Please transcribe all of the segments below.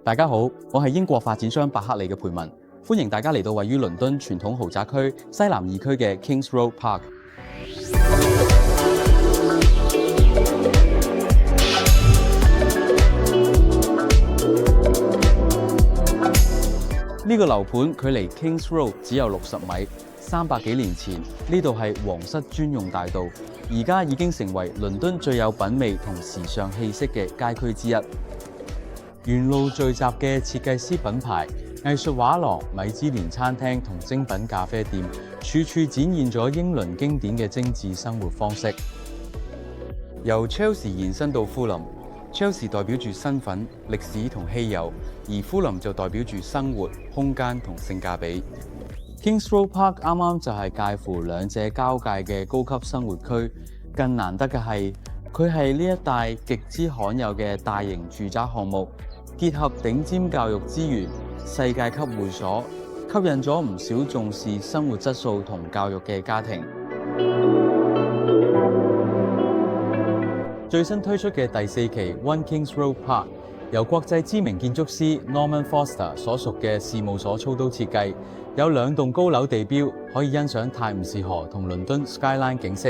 大家好，我係英國發展商伯克利嘅培文，歡迎大家嚟到位於倫敦傳統豪宅區西南2區嘅 Kings Road Park。呢個樓盤距離 Kings Road 只有60米，300幾年前呢度係皇室專用大道，而家已經成為倫敦最有品味同時尚氣息嘅街區之一。沿路聚集嘅設計師品牌、藝術畫廊、米芝蓮餐廳同精品咖啡店，處處展現咗英倫經典嘅精緻生活方式。由 Chelsea 延伸到富林，Chelsea 代表住身份、歷史同稀有，而富林就代表住生活、空間同性價比。Kings Road Park 啱啱就係介乎兩者交界嘅高級生活區，更難得嘅係佢係呢一帶極之罕有嘅大型住宅項目。結合頂尖教育資源、世界級會所，吸引咗唔少重視生活質素同教育嘅家庭。最新推出嘅第4期 One Kings Road Park， 由國際知名建築師 Norman Foster 所屬嘅事務所操刀設計，有2棟高樓地標，可以欣賞泰晤士河同倫敦 Skyline 景色。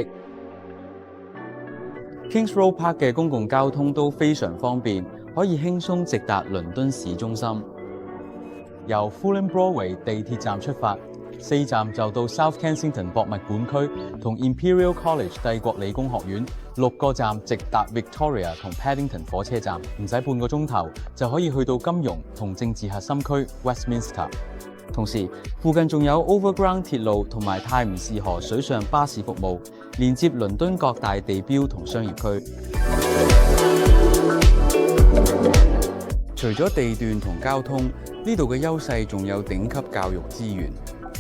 Kings Road Park 嘅公共交通都非常方便，可以輕鬆直達倫敦市中心。由 Fulham Broadway 地鐵站出發，4站就到 South Kensington 博物館區同 Imperial College 帝國理工學院，6個站直達 Victoria 同 Paddington 火車站，唔使半個鐘頭就可以去到金融同政治核心區 Westminster。同時，附近仲有 Overground 鐵路同埋泰晤士河水上巴士服務，連接倫敦各大地標同商業區。除咗地段同交通，呢度嘅優勢仲有頂級教育資源。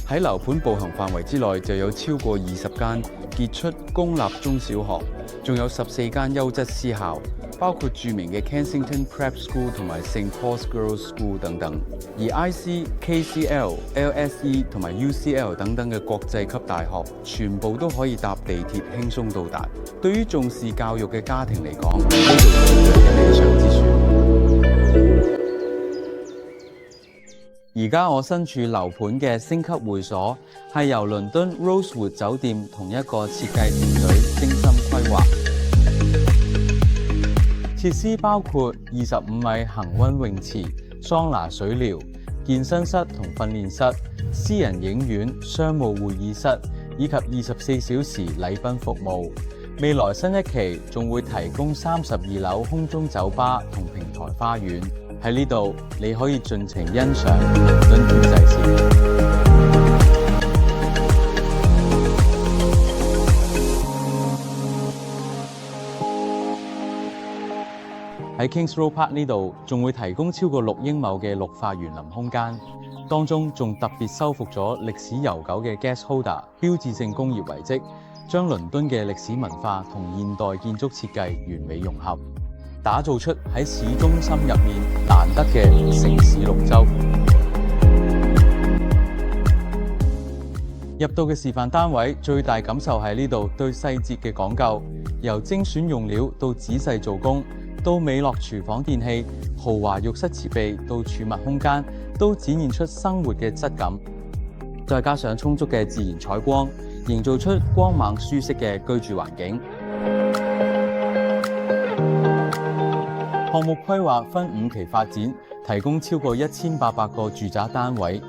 喺樓盤步行範圍之內就有超過20間傑出公立中小學，仲有14間優質私校，包括著名嘅 Kensington Prep School 同埋 St Paul's Girls' School 等等。而 IC、KCL、LSE 同埋 UCL 等等嘅國際級大學，全部都可以搭地鐵輕鬆到達。對於重視教育嘅家庭嚟講，呢度絕對係理想之選。而家我身處樓盤嘅星級會所，係由倫敦 Rosewood 酒店同一個設計團隊精心規劃。設施包括25米恆溫泳池、桑拿水療、健身室同訓練室、私人影院、商務會議室以及24小時禮賓服務。未來新一期仲會提供32樓空中酒吧同平台花園。喺呢度，你可以盡情欣賞倫敦經濟線。喺 Kings Road Park 呢度，仲會提供超過6英畝嘅綠化園林空間，當中仲特別修復咗歷史悠久嘅 Gasholder 標誌性工業遺跡，將倫敦嘅歷史文化同現代建築設計完美融合，打造出喺市中心入面難得嘅城市綠洲。入到嘅示範單位，最大感受係呢度對細節嘅講究，由精選用料到仔細做工，到美樂廚房電器、豪華浴室設備到儲物空間，都展現出生活嘅質感。再加上充足嘅自然採光，營造出光猛舒適嘅居住環境。項目規劃分5期發展，提供超過1800個住宅單位。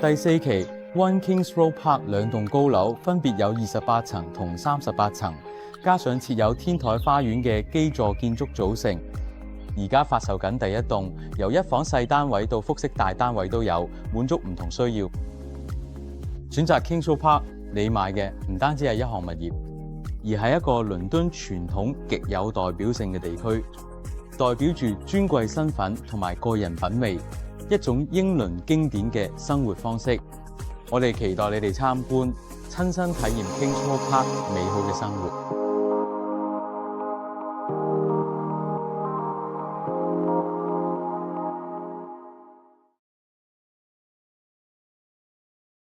第4期 One Kings Road Park 2棟高樓分別有28層同38層，加上設有天台花園嘅基座建築組成。而家發售緊第1棟，由1房細單位到複式大單位都有，滿足唔同需要。選擇 Kings Road Park， 你買嘅唔單止係一項物業，而係一個倫敦傳統極有代表性嘅地區。代表住尊貴身份同埋個人品味，一種英倫經典嘅生活方式。我哋期待你哋參觀，親身體驗 Kings Road Park 美好嘅生活。